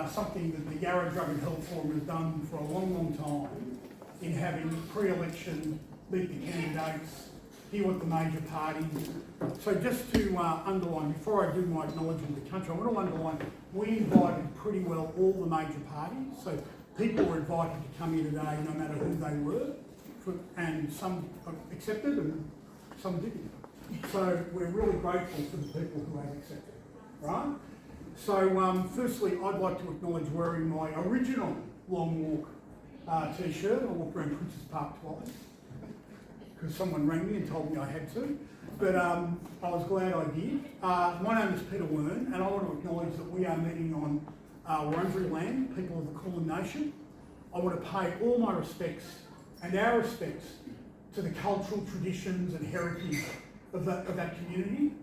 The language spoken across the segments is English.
Something that the Yarra Drug and Health Forum has done for a long, long time in having pre-election meet the candidates, hear what the major parties. So just to underline, before I do my acknowledgement of the country, I want to underline we invited pretty well all the major parties. So people were invited to come here today no matter who they were, and some accepted and some didn't. So we're really grateful for the people who have accepted, right? So firstly, I'd like to acknowledge wearing my original Long Walk t-shirt. I walked around Princes Park twice because someone rang me and told me I had to, but I was glad I did. My name is Peter Wern, and I want to acknowledge that we are meeting on Wurundjeri land, people of the Kulin Nation. I want to pay all my respects and our respects to the cultural traditions and heritage of that community,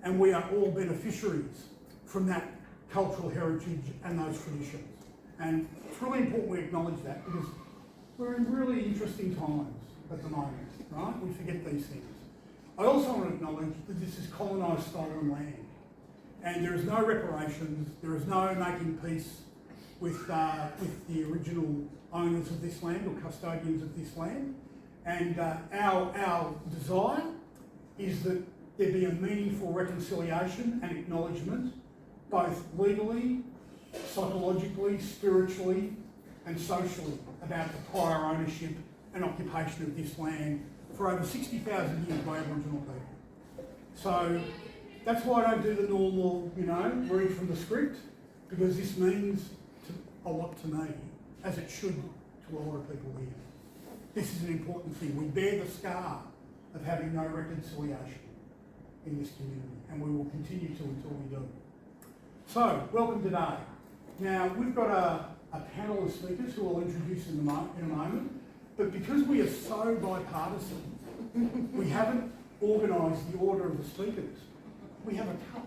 and we are all beneficiaries from that cultural heritage and those traditions. And it's really important we acknowledge that because we're in really interesting times at the moment, right? We forget these things. I also want to acknowledge that this is colonised stolen land, and there is no reparations, there is no making peace with the original owners of this land or custodians of this land. And our desire is that there be a meaningful reconciliation and acknowledgement, both legally, psychologically, spiritually and socially, about the prior ownership and occupation of this land for over 60,000 years by Aboriginal people. So that's why I don't do the normal, read from the script, because this means a lot to me, as it should to a lot of people here. This is an important thing. We bear the scar of having no reconciliation in this community, and we will continue to until we do. So, welcome today. Now, we've got a panel of speakers who I'll introduce in a moment, but because we are so bipartisan, we haven't organised the order of the speakers. We have a cup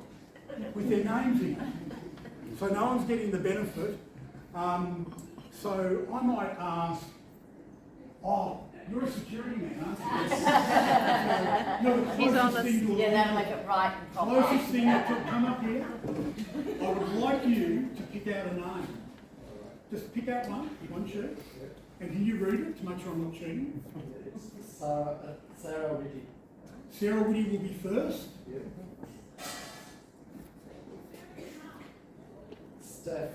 with their names in it, so no one's getting the benefit. So I might ask, you're a security man, aren't you? You're the closest thing to that'll make it right and proper. Closest thing to come up here. I would like you to pick out a name. Just pick out one sheet. And can you read it to make sure I'm not cheating? Sarah Witty. Sarah Witty will be first. Yeah. Steph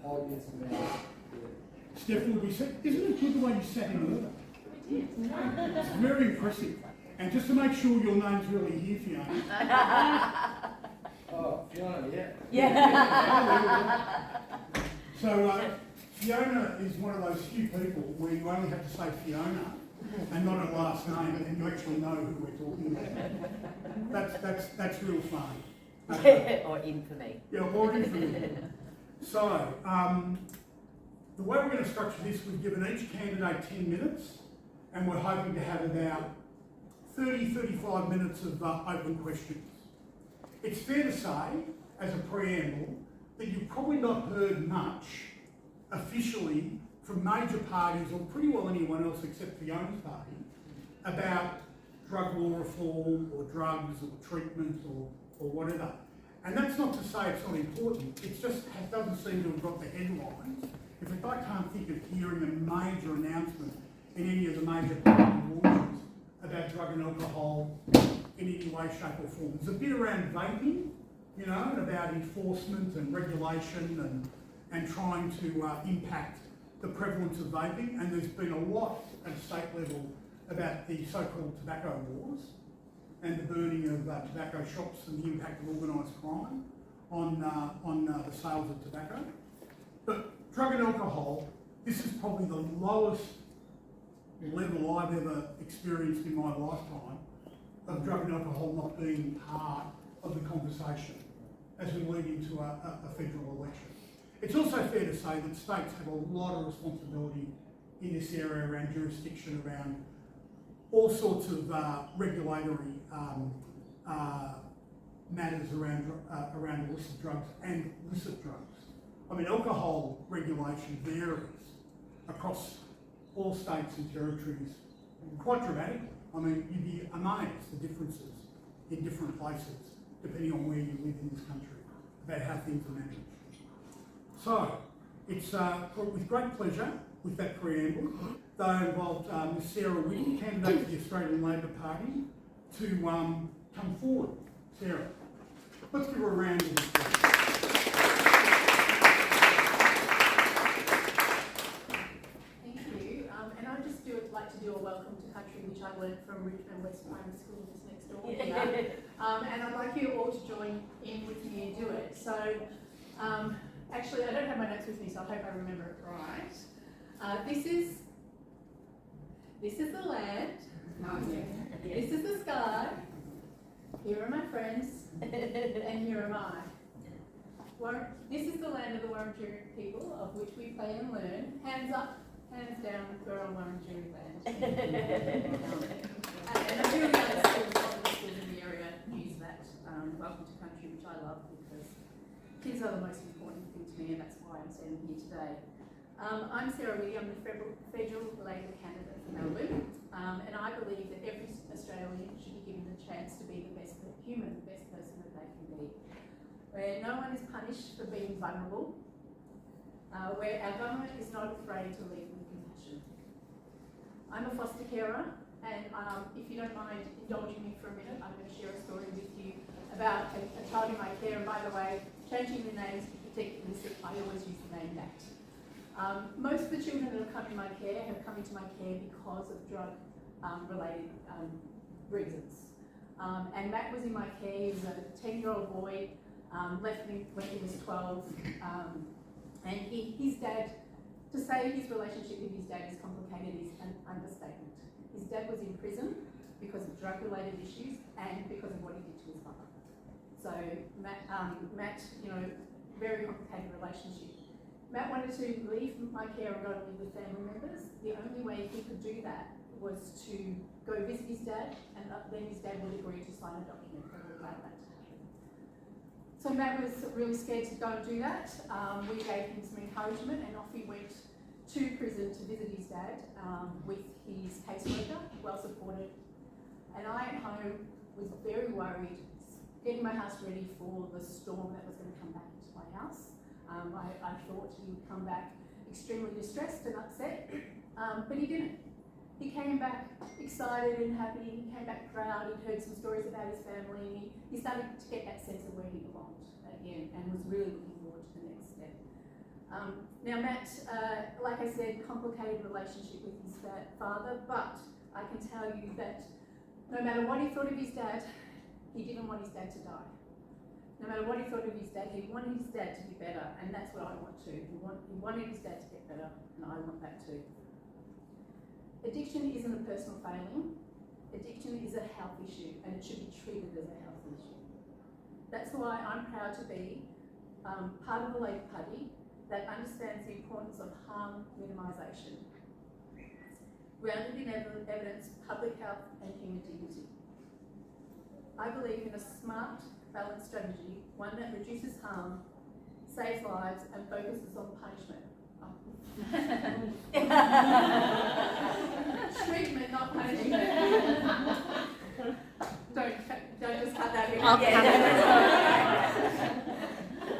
Hodgins-May. Steph will be second. Isn't it good the way you sat in order? It's very impressive. And just to make sure your name's really here, Fiona. Oh, Fiona, yeah. Yeah. So Fiona is one of those few people where you only have to say Fiona and not her last name, and you actually know who we're talking about. That's real fun. Or infamy. Yeah, or infamy. So, the way we're going to structure this, we've given each candidate 10 minutes, and we're hoping to have about 30-35 minutes of open questions. It's fair to say, as a preamble, that you've probably not heard much officially from major parties, or pretty well anyone else except Fiona's party, about drug law reform or drugs or treatment or whatever. And that's not to say it's not important, it just doesn't seem to have got the headlines. In fact, I can't think of hearing a major announcement in any of the major party launches about drug and alcohol in any way, shape or form. There's a bit around vaping, and about enforcement and regulation and trying to impact the prevalence of vaping. And there's been a lot at state level about the so-called tobacco wars and the burning of tobacco shops and the impact of organised crime on the sales of tobacco. But drug and alcohol, this is probably the lowest level I've ever experienced in my lifetime of drug and alcohol not being part of the conversation as we lead into a federal election. It's also fair to say that states have a lot of responsibility in this area around jurisdiction, around all sorts of regulatory matters around illicit drugs and licit drugs. I mean, alcohol regulation varies across all states and territories quite dramatically. I mean, you'd be amazed the differences in different places depending on where you live in this country about how things are managed. So, it's with great pleasure, with that preamble, they involved Ms Sarah Witty, candidate for the Australian Labor Party, to come forward. Sarah, let's give her a round of applause. Thank you. And I just like to do a welcome to country, which I learned from Richmond West Primary School just next door here. And I'd like you all to join in with me and do it. So, actually, I don't have my notes with me, so I hope I remember it right. This is the land. This is the sky. Here are my friends, and here am I. This is the land of the Wurundjeri people, of which we play and learn. Hands up, hands down, we're on Wurundjeri land. And I'm really glad that all the schools in the area use that welcome to country, which I love because kids are the most important thing to me, and that's why I'm standing here today. I'm Sarah Witty, I'm the Federal Labour candidate for Melbourne, and I believe that every Australian should be given the chance to be the best human, the best person that they can be. Where no one is punished for being vulnerable, where our government is not afraid to lead with compassion. I'm a foster carer, and if you don't mind indulging me for a minute, I'm going to share a story with you about a child in my care, and by the way, changing the names to protect the innocent, I always use the name Matt. Most of the children that have come in my care have come into my care because of drug-related reasons. And Matt was in my care. He was a 10-year-old boy, left me when he was 12. And his dad, to say his relationship with his dad is complicated is an understatement. His dad was in prison because of drug-related issues and because of what he did to his mother. So Matt, very complicated relationship. Matt wanted to leave my care and go to live with family members. The only way he could do that was to go visit his dad, and then his dad would agree to sign a document that would allow that to happen. So Matt was really scared to go and do that. We gave him some encouragement, and off he went to prison to visit his dad with his caseworker, well supported. And I at home was very worried, getting my house ready for the storm that was going to come back into my house. I thought he would come back extremely distressed and upset, but he didn't. He came back excited and happy, he came back proud, he'd heard some stories about his family, and he started to get that sense of where he belonged again and was really looking forward to the next step. Now Matt, like I said, complicated relationship with his father, but I can tell you that no matter what he thought of his dad, he didn't want his dad to die. No matter what he thought of his dad, he wanted his dad to be better, and that's what I want too. He wanted his dad to get better, and I want that too. Addiction isn't a personal failing. Addiction is a health issue, and it should be treated as a health issue. That's why I'm proud to be part of the Labor Party that understands the importance of harm minimisation, grounded in evidence, public health, and human dignity. I believe in a smart, balanced strategy, one that reduces harm, saves lives, and focuses on punishment. Treatment, not punishment. Don't just cut that bit.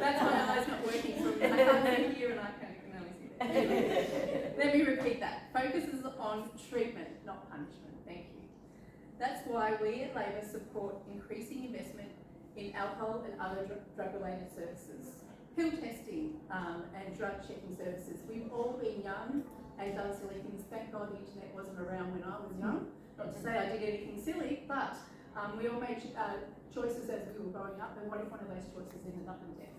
That's my eyes not working from I can't see here and I can only see that. Let me repeat that. Focuses on treatment, not punishment. Thank you. That's why we at Labor support increasing investment in alcohol and other drug-related services, pill testing and drug checking services. We've all been young and done silly things. Thank God the internet wasn't around when I was young. Not to say I did anything silly, but we all made choices as we were growing up, and what if one of those choices ended up in death?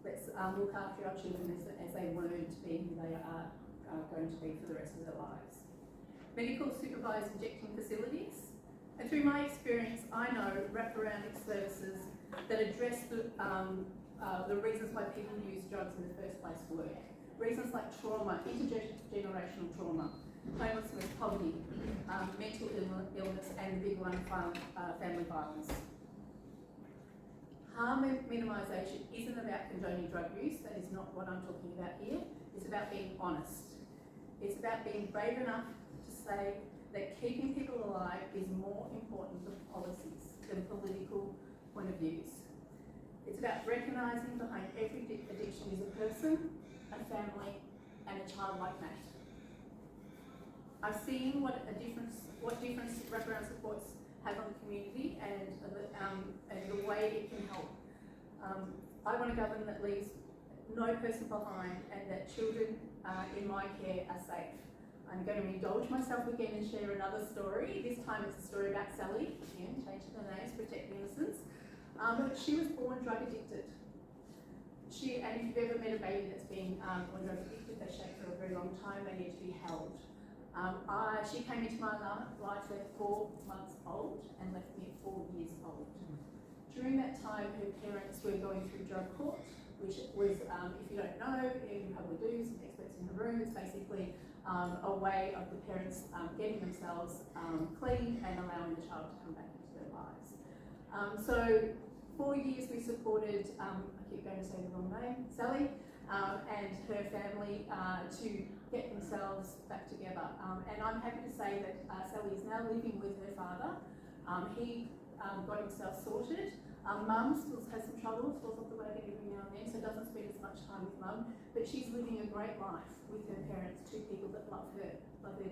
Let's look after our children as they learn to be who they are going to be for the rest of their lives. Medical supervised injecting facilities. And through my experience, I know wraparound services that address the reasons why people use drugs in the first place work. Reasons like trauma, intergenerational trauma, homelessness, poverty, mental illness, and the big one, family violence. Harm minimisation isn't about condoning drug use. That is not what I'm talking about here. It's about being honest. It's about being brave enough to say that keeping people alive is more important than policies, than political point of views. It's about recognising behind every addiction is a person system, a family, and a child like Matt. I've seen what difference wraparound supports have on the community and the way it can help. I want a government that leaves no person behind and that children in my care are safe. I'm going to indulge myself again and share another story. This time it's a story about Sally, again, changing the names, protect the innocence. She was born drug addicted. And if you've ever met a baby that's been born drug addicted, they shake for a very long time, they need to be held. She came into my life at 4 months old and left me at 4 years old. During that time, her parents were going through drug court, which was, if you don't know, you probably do, some experts in the room, it's basically a way of the parents getting themselves clean and allowing the child to come back into their lives. So 4 years we supported, I keep going to say the wrong name, Sally, and her family to get themselves back together. And I'm happy to say that Sally is now living with her father. He got himself sorted. Mum still has some trouble, falls off the wagon every now and then, so doesn't spend as much time with Mum, but she's living a great life with her parents, two people that love her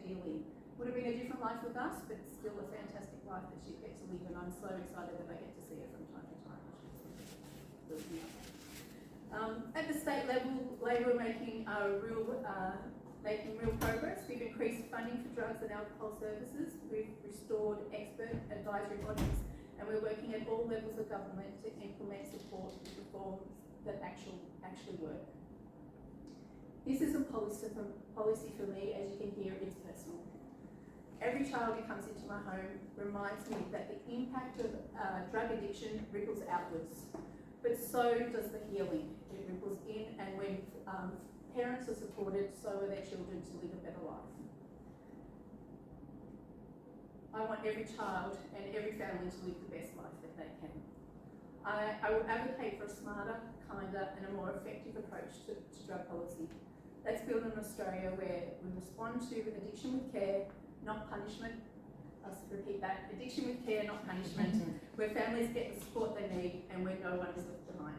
dearly. Would have been a different life with us, but still a fantastic life that she gets to live, and I'm so excited that I get to see her from time to time. At the state level, Labor are making real progress. We've increased funding for drugs and alcohol services. We've restored expert advisory bodies, and we're working at all levels of government to implement support reforms that actually work. This is a policy for me, as you can hear, it's personal. Every child who comes into my home reminds me that the impact of drug addiction ripples outwards, but so does the healing. It ripples in, and when parents are supported, so are their children to live a better life. I want every child and every family to live the best life that they can. I will advocate for a smarter, kinder and a more effective approach to drug policy. Let's build an Australia where we respond to addiction with care, not punishment. I'll repeat that, addiction with care, not punishment, where families get the support they need and where no one is left behind.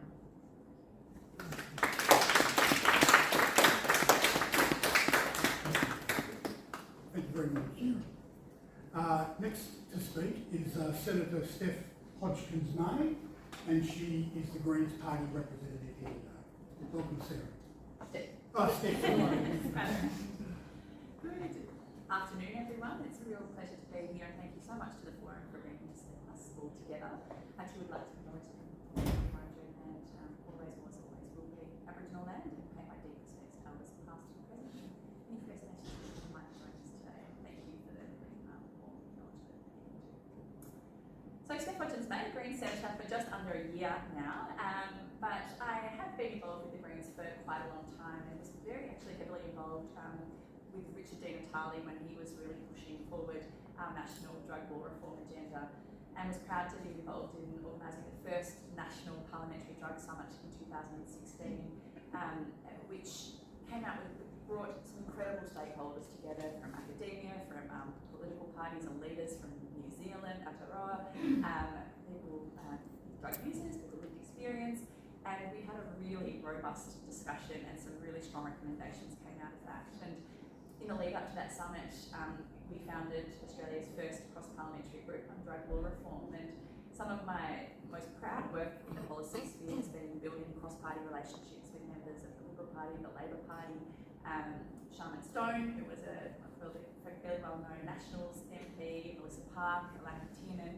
Thank you very much, Sarah. Next to speak is Senator Steph Hodgins-May, and she is the Greens Party representative here today. Welcome, Sarah. Steph. Oh, Steph. Good afternoon, everyone. It's a real pleasure to be here, and thank you so much to the forum for bringing us all together. I actually would like to acknowledge the origin and always was, always will be Aboriginal land, and pay my deep respects to elders past and present. Any First Nations people who might join us today, thank you for the warm acknowledgement. So Steph Hodgins-May, Greens Senator for just under a year now, but I have been involved with the Greens for quite a long time and was very heavily involved with Richard Di Natale when he was really pushing forward our national drug law reform agenda, and was proud to be involved in organising the first national parliamentary drug summit in 2016, which brought some incredible stakeholders together from academia, from political parties and leaders from New Zealand, Aotearoa, people, drug users with lived experience, and we had a really robust discussion and some really strong recommendations came out of that. And in the lead up to that summit, we founded Australia's first cross-parliamentary group on drug law reform, and some of my most proud work in the policy sphere has been building cross-party relationships with members of the Liberal Party, the Labor Party, Charmaine Stone, who was a fairly well-known Nationals MP, Melissa Park, Alana Tiernan,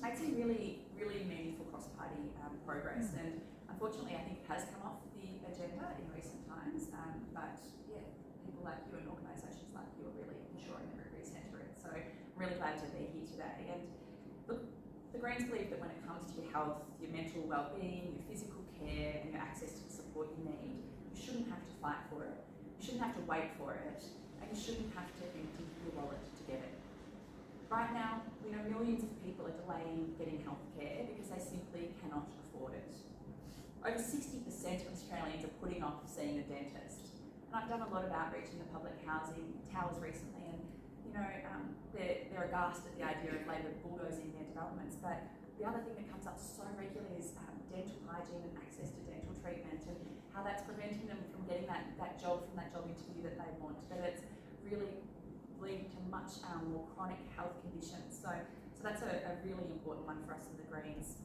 made some really meaningful cross-party progress, and unfortunately I think it has come off the agenda in recent times, but yeah, people like you and organisations like you are really ensuring that we recenter it. So I'm really glad to be here today. And look, the Greens believe that when it comes to your health, your mental well-being, your physical care and your access to the support you need, you shouldn't have to fight for it, you shouldn't have to wait for it, and you shouldn't have to empty your wallet to get it. Right now, we know millions of people are delaying getting health care because they simply cannot afford it. Over 60% of Australians are putting off seeing a dentist. And I've done a lot of outreach in the public housing towers recently, and they're aghast at the idea of Labor bulldozing their developments. But the other thing that comes up so regularly is dental hygiene and access to dental treatment, and how how that's preventing them from getting that job from that job interview that they want, that it's really leading to much more chronic health conditions. So that's a really important one for us in the Greens.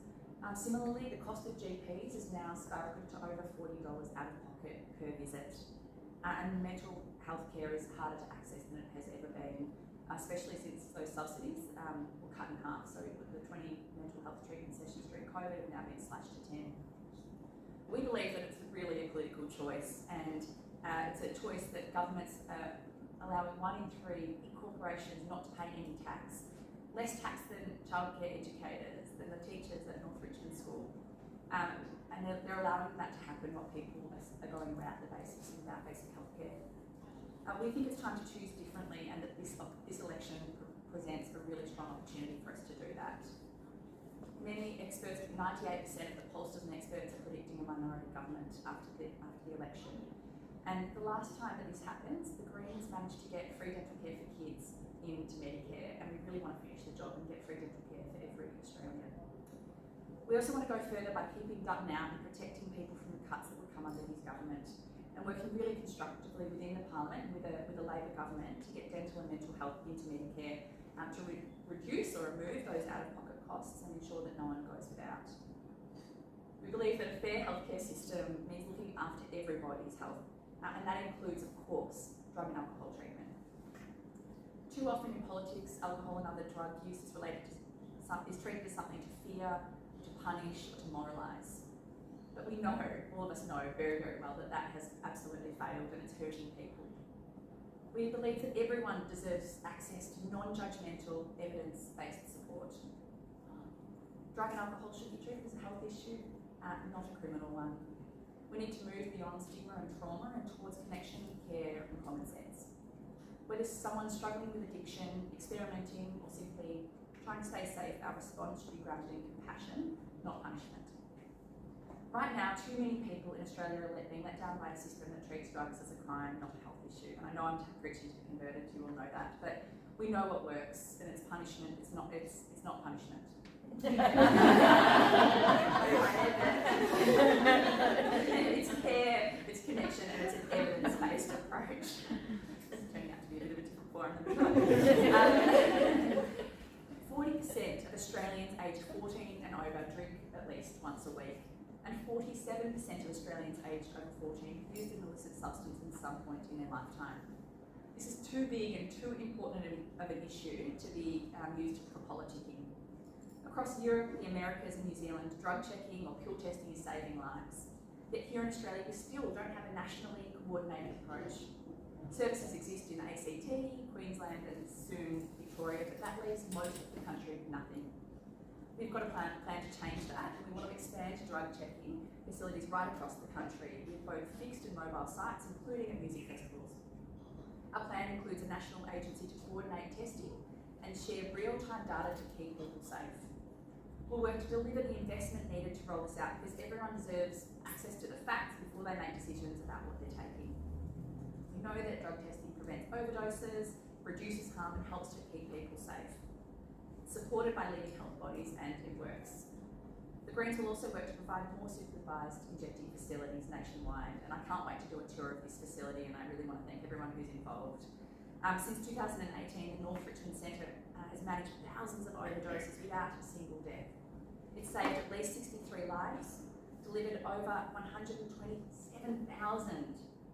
Similarly, the cost of GPs is now skyrocketed to over $40 out of pocket per visit. And mental health care is harder to access than it has ever been, especially since those subsidies were cut in half. So the 20 mental health treatment sessions during COVID have now been slashed to 10. We believe that it's really a political choice, and it's a choice that governments are allowing 1 in 3 corporations not to pay any tax, less tax than childcare educators, than the teachers at North Richmond School. And they're allowing that to happen while people are going without the basics and without basic healthcare. We think it's time to choose differently, and that this election presents a really strong opportunity for us to do that. Many experts, 98% of the pollsters and experts are predicting a minority government after the election. And the last time that this happens, the Greens managed to get free dental care for kids into Medicare, and we really want to finish the job and get free dental care for every Australian. We also want to go further by keeping Dutton out and protecting people from the cuts that would come under his government, and working really constructively within the Parliament with a Labor government to get dental and mental health into Medicare, to reduce or remove those out-of-pocket costs and ensure that no one goes without. We believe that a fair healthcare system means looking after everybody's health, and that includes, of course, drug and alcohol treatment. Too often in politics, alcohol and other drug use is treated as something to fear, to punish, or to moralise. But we know, all of us know very, very well, that has absolutely failed and it's hurting people. We believe that everyone deserves access to non-judgmental, evidence-based support. Drug and alcohol should be treated as a health issue, not a criminal one. We need to move beyond stigma and trauma and towards connection, care, and common sense. Whether someone's struggling with addiction, experimenting, or simply trying to stay safe, our response should be grounded in compassion, not punishment. Right now, too many people in Australia are being let down by a system that treats drugs as a crime, not a health issue. And I know I'm preaching to the converted, you all know that, but we know what works, and it's punishment. It's not punishment. It's care, it's connection, and it's an evidence-based approach. It's turning out to be a bit of a different forum than we thought. 40% of Australians aged 14 and over drink at least once a week, and 47% of Australians aged over 14 used an illicit substance at some point in their lifetime. This is too big and too important of an issue to be used for politicking. Across Europe, the Americas and New Zealand, drug checking or pill testing is saving lives. Yet here in Australia, we still don't have a nationally coordinated approach. Services exist in ACT, Queensland and soon Victoria, but that leaves most of the country with nothing. We've got a plan to change that, and we want to expand drug checking facilities right across the country with both fixed and mobile sites, including at music festivals. Our plan includes a national agency to coordinate testing and share real-time data to keep people safe. We'll work to deliver the investment needed to roll this out, because everyone deserves access to the facts before they make decisions about what they're taking. We know that drug testing prevents overdoses, reduces harm, and helps to keep people safe. Supported by leading health bodies, and it works. The Greens will also work to provide more supervised injecting facilities nationwide, and I can't wait to do a tour of this facility, and I really want to thank everyone who's involved. Since 2018, the North Richmond Centre has managed thousands of overdoses without a single death. It's saved at least 63 lives, delivered over 127,000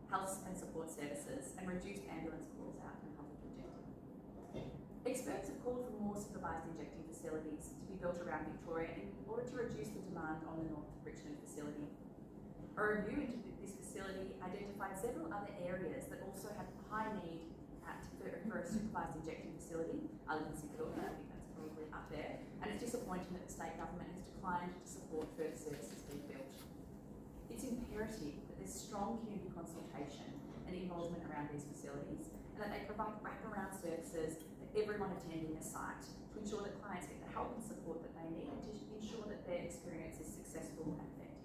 health and support services, and reduced ambulance calls out in public injecting. Experts have called for more supervised injecting facilities to be built around Victoria in order to reduce the demand on the North Richmond facility. A review into this facility identified several other areas that also have high need for a supervised injecting facility. I live in Singapore, and I think that's probably up there. And it's disappointing that the state government has declined to support further services being built. It's imperative that there's strong community consultation and involvement around these facilities, and that they provide wraparound services for everyone attending the site to ensure that clients get the help and support that they need, and to ensure that their experience is successful and effective.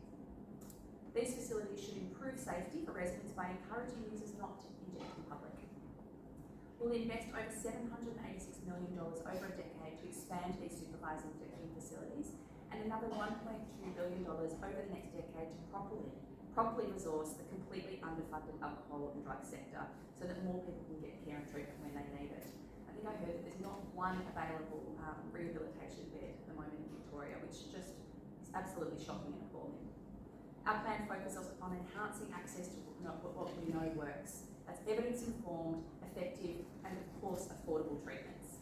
These facilities should improve safety for residents by encouraging users not to inject in public. We'll invest over $786 million over a decade to expand these supervised injecting facilities, and another $1.2 billion over the next decade to properly properly resource the completely underfunded alcohol and drug sector so that more people can get care and treatment when they need it. I think I heard that there's not one available rehabilitation bed at the moment in Victoria, which just is absolutely shocking and appalling. Our plan focuses on enhancing access to what we know works. That's evidence-informed, effective, and of course affordable treatments.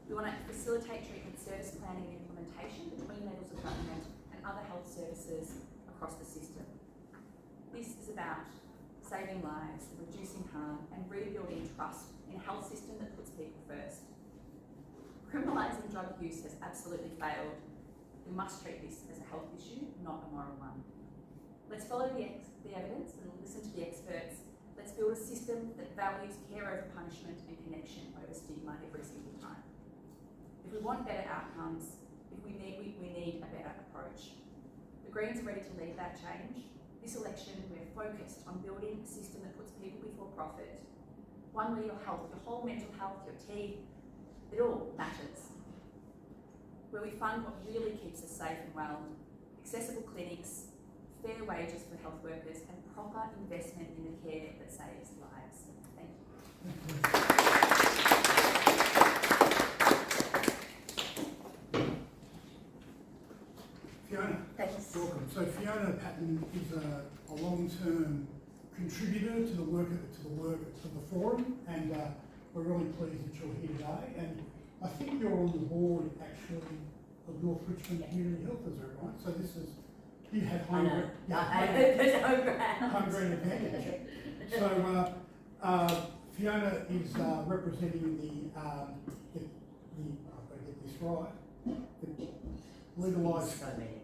We want to facilitate treatment service planning and implementation between levels of government and other health services across the system. This is about saving lives, reducing harm, and rebuilding trust in a health system that puts people first. Criminalising drug use has absolutely failed. We must treat this as a health issue, not a moral one. Let's follow the evidence and listen to the experts. Let's build a system that values care over punishment and connection over stigma every single time. If we want better outcomes, we need a better approach. The Greens are ready to lead that change. This election, we're focused on building a system that puts people before profit. One where your health, your whole mental health, your teeth, it all matters. Where we fund what really keeps us safe and well, accessible clinics, fair wages for health workers, and proper investment in the care that saves lives. Thank you. Fiona, Thanks. welcome. So Fiona Patten is a long-term contributor to the work of the forum, and we're really pleased that you're here today. And I think you're on the board actually of North Richmond Community Health, is that right? So this is, you have home ground advantage. So Fiona is representing the I've got to get this right,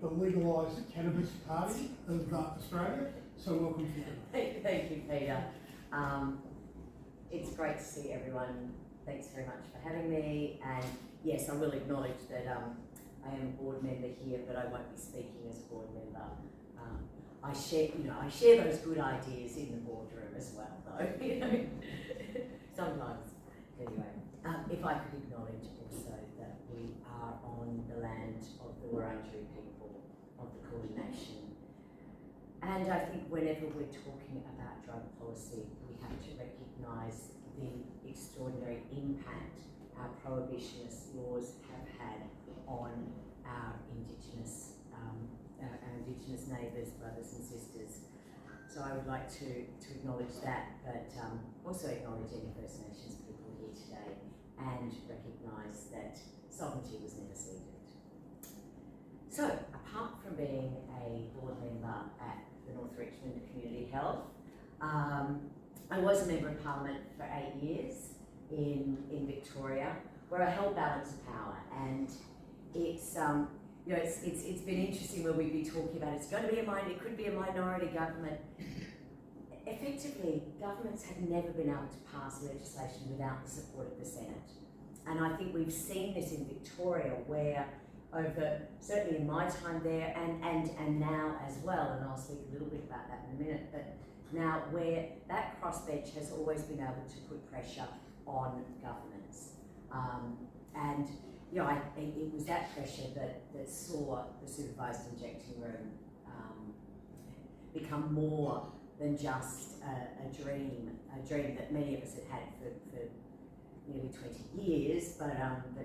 the Legalise Cannabis Party of Australia. So welcome, Fiona. Thank you, Peter. It's great to see everyone. Thanks very much for having me. And yes, I will acknowledge that I am a board member here, but I won't be speaking as a board member. I share those good ideas in the boardroom as well, though. Sometimes. Anyway, if I could acknowledge also that we are on the land of the Wurundjeri people of the Kulin Nation. And I think whenever we're talking about drug policy, we have to recognise the extraordinary impact our prohibitionist laws have had on our Indigenous neighbours, brothers and sisters. So I would like to acknowledge that, but also acknowledge any First Nations people here today and recognise that sovereignty was never ceded. So, apart from being a board member at the North Richmond Community Health, I was a member of Parliament for 8 years in Victoria, where I held balance of power, and it's it's been interesting when we've been talking about it could be a minority government. Effectively, governments have never been able to pass legislation without the support of the Senate, and I think we've seen this in Victoria, where over certainly in my time there and now as well, and I'll speak a little bit about that in a minute, but now where that crossbench has always been able to put pressure on governments. It was that pressure that saw the supervised injecting room become more than just a dream that many of us had had for nearly 20 years, but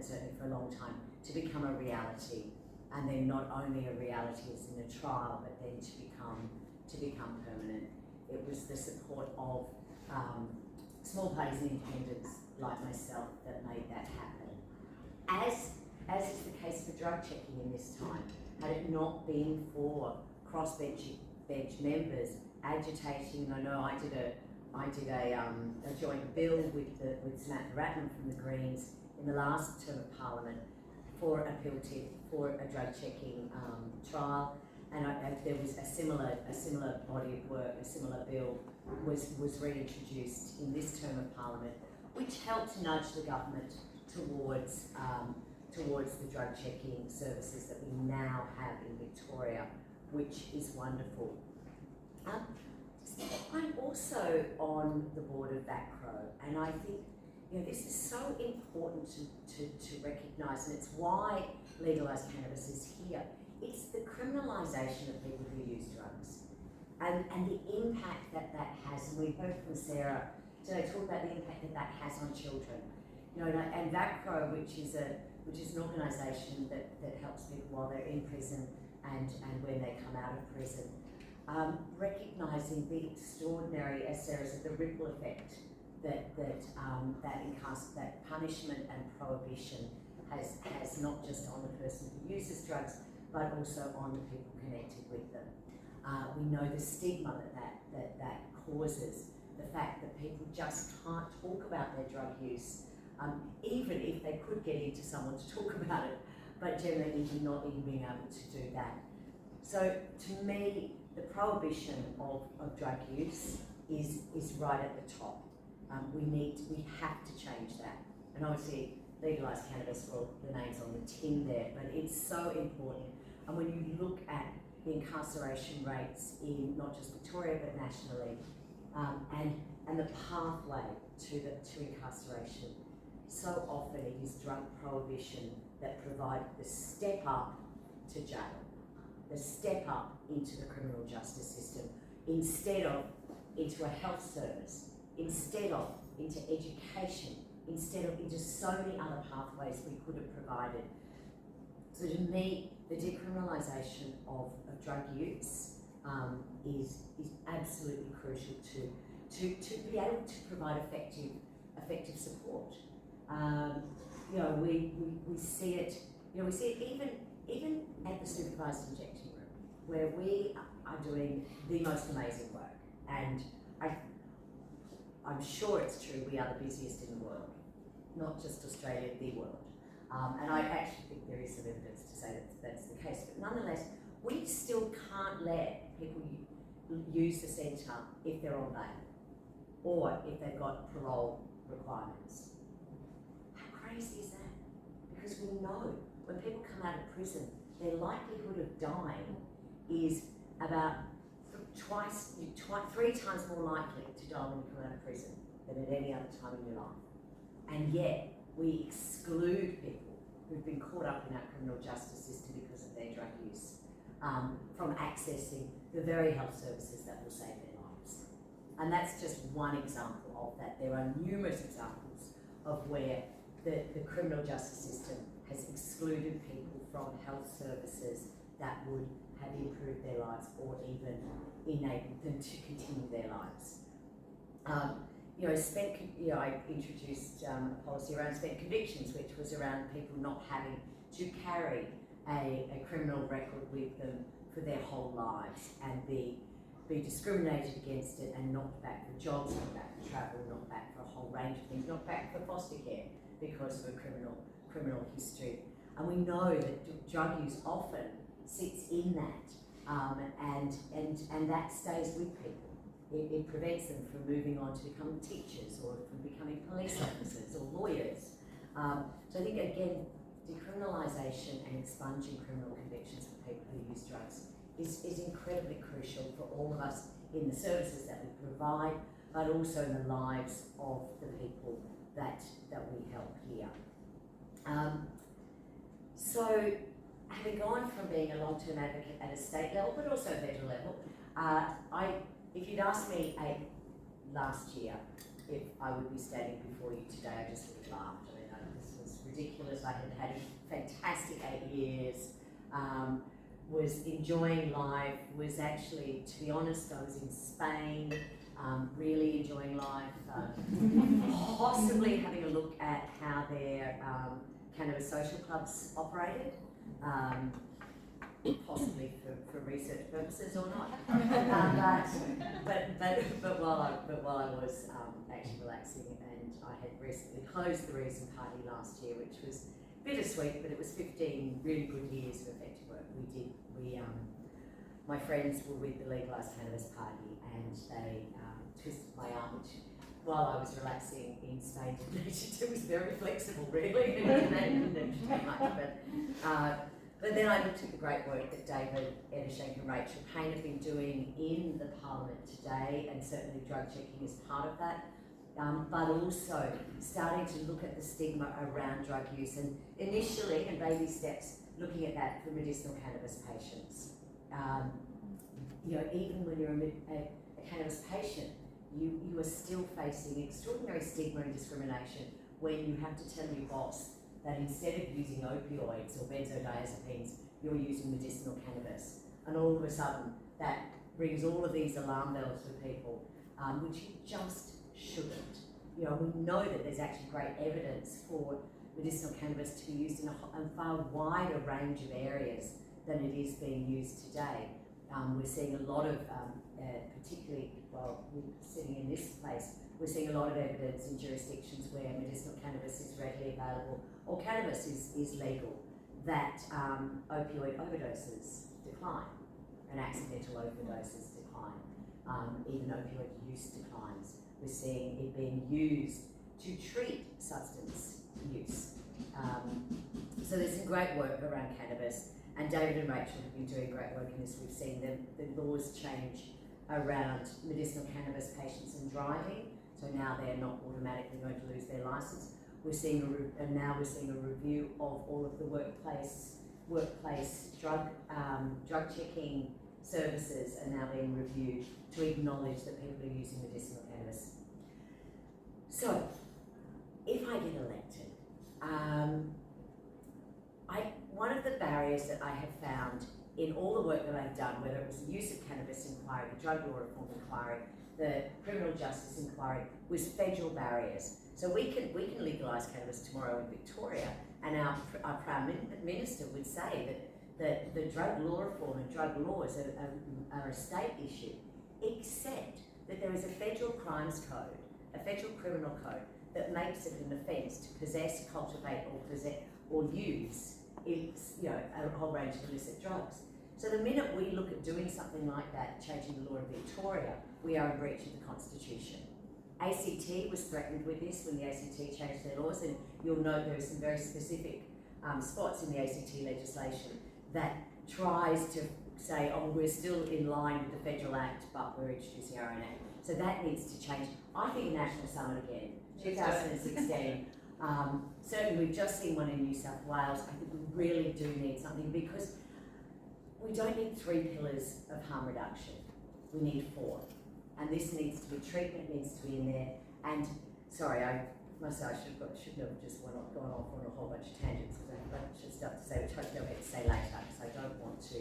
certainly for a long time, to become a reality, and then not only a reality as in a trial, but then to become permanent. It was the support of small parties and independents like myself that made that happen. As is the case for drug checking in this time, had it not been for crossbench members agitating, I know I did a joint bill with Samantha Ratnam from the Greens in the last term of Parliament for a drug checking trial, and there was a similar body of work, a similar bill was reintroduced in this term of Parliament, which helped nudge the government towards the drug checking services that we now have in Victoria, which is wonderful. I'm also on the board of VACRO, and I think this is so important to recognise, and it's why Legalise Cannabis is here. It's the criminalisation of people who use drugs. and the impact that that has, and we heard from Sarah today talk about the impact that that has on children. You know, and VACRO, which is an organisation that helps people while they're in prison and when they come out of prison, recognising the extraordinary, as Sarah said, the ripple effect that punishment and prohibition has not just on the person who uses drugs, but also on the people connected with them. We know the stigma that causes, the fact that people just can't talk about their drug use, even if they could get into someone to talk about it, but generally not even being able to do that. So to me, the prohibition of drug use is right at the top. We have to change that. And obviously, Legalise Cannabis, well, the name's on the tin there, but it's so important. And when you look at the incarceration rates in not just Victoria, but nationally, and the pathway to incarceration, so often it is drug prohibition that provide the step up to jail, the step up into the criminal justice system, instead of into a health service, instead of into education, instead of into so many other pathways we could have provided. So to me, the decriminalisation of drug use is absolutely crucial to be able to provide effective support. You know, we see it. You know, we see it even at the supervised injecting room, where we are doing the most amazing work, and I'm sure it's true, we are the busiest in the world, not just Australia, the world. And I actually think there is some evidence to say that that's the case. But nonetheless, we still can't let people use the centre if they're on bail or if they've got parole requirements. How crazy is that? Because we know when people come out of prison, their likelihood of dying is about three times more likely to die when you come out of prison than at any other time in your life. And yet, we exclude people who've been caught up in our criminal justice system because of their drug use from accessing the very health services that will save their lives. And that's just one example of that. There are numerous examples of where the criminal justice system has excluded people from health services that would have improved their lives or even enabled them to continue their lives. I introduced a policy around spent convictions, which was around people not having to carry a criminal record with them for their whole lives and be discriminated against it and knocked back for jobs, knocked back for travel, knocked back for a whole range of things, knocked back for foster care because of a criminal history. And we know that drug use often sits in that, and that stays with people. It prevents them from moving on to become teachers or from becoming police officers or lawyers. So I think, again, decriminalisation and expunging criminal convictions for people who use drugs is incredibly crucial for all of us in the services that we provide, but also in the lives of the people that we help here. So, having gone from being a long-term advocate at a state level, but also federal level, if you'd asked me last year if I would be standing before you today, I just would have laughed. I mean, this was ridiculous. I had a fantastic 8 years, was enjoying life, was actually, to be honest, I was in Spain, really enjoying life, possibly having a look at how their cannabis social clubs operated. Possibly for research purposes or not, but while I was actually relaxing, and I had recently closed the Reason Party last year, which was bittersweet, but it was 15 really good years of effective work. My friends were with the Legalise Cannabis Party, and they twisted my arm, which while I was relaxing in Spain, it was very flexible, really. It didn't do much, but then I looked at the great work that David Eddershank and Rachel Payne have been doing in the Parliament today, and certainly drug checking is part of that, but also starting to look at the stigma around drug use, and initially, in baby steps, looking at that for medicinal cannabis patients. you know, even when you're a cannabis patient, you are still facing extraordinary stigma and discrimination when you have to tell your boss that instead of using opioids or benzodiazepines, you're using medicinal cannabis. And all of a sudden, that rings all of these alarm bells for people, which you just shouldn't. You know, we know that there's actually great evidence for medicinal cannabis to be used in a far wider range of areas than it is being used today. We're seeing a lot of, particularly, well, we're sitting in this place, we're seeing a lot of evidence in jurisdictions where medicinal cannabis is readily available, or cannabis is legal, that opioid overdoses decline and accidental overdoses decline, even opioid use declines. We're seeing it being used to treat substance use. So there's some great work around cannabis, and David and Rachel have been doing great work in this. We've seen the laws change around medicinal cannabis patients and driving, so now they're not automatically going to lose their license. We're seeing now we're seeing a review of all of the workplace drug checking services are now being reviewed to acknowledge that people are using medicinal cannabis. So, if I get elected, one of the barriers that I have found in all the work that I've done, whether it was the use of cannabis inquiry, the drug law reform inquiry, the criminal justice inquiry, was federal barriers. So we can legalise cannabis tomorrow in Victoria, and our Prime Minister would say that the drug law reform and drug laws are a state issue, except that there is a federal crimes code, a federal criminal code, that makes it an offence to possess, cultivate, or use a whole range of illicit drugs. So the minute we look at doing something like that, changing the law in Victoria, we are in breach of the Constitution. ACT was threatened with this when the ACT changed their laws, and you'll note there are some very specific spots in the ACT legislation that tries to say, oh, we're still in line with the Federal Act, but we're introducing our own act. So that needs to change. I think a national summit again, 2016. Certainly we've just seen one in New South Wales. I think we really do need something, because we don't need 3 pillars of harm reduction. We need 4. And this needs to be, treatment needs to be in there. And sorry, I must say I shouldn't have just gone off on a whole bunch of tangents, because I have a bunch of stuff to say, which hopefully I'll get to say later, because I don't want to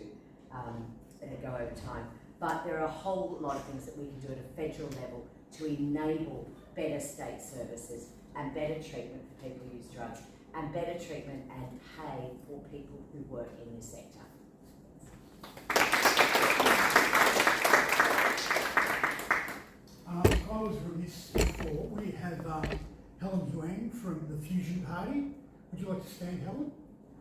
go over time. But there are a whole lot of things that we can do at a federal level to enable better state services and better treatment for people who use drugs, and better treatment and pay for people who work in this sector. I was remiss before. We have Helen Huang from the Fusion Party. Would you like to stand, Helen?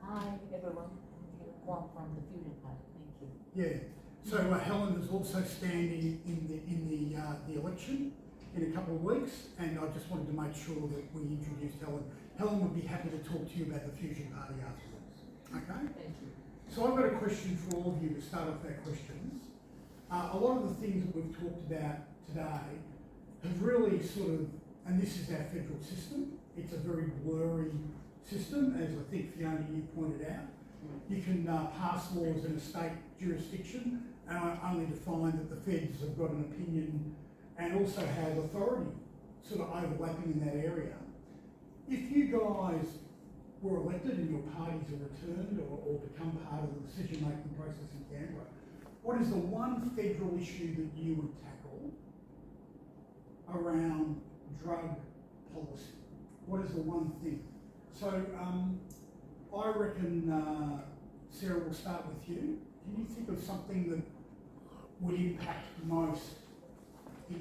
Hi everyone, I'm Huang from the Fusion Party. Thank you. Yeah. So Helen is also standing in the election in a couple of weeks, and I just wanted to make sure that we introduced Helen. Helen would be happy to talk to you about the Fusion Party afterwards. Okay? Thank you. So I've got a question for all of you to start off our questions. A lot of the things that we've talked about today have really sort of, and this is our federal system, it's a very blurry system, as I think Fiona, you pointed out. You can pass laws in a state jurisdiction and only to find that the feds have got an opinion and also have authority sort of overlapping in that area. If you guys were elected and your parties are returned or become part of the decision-making process in Canberra, what is the one federal issue that you would tackle around drug policy? What is the one thing? So I reckon, Sarah, we'll start with you. Can you think of something that would impact most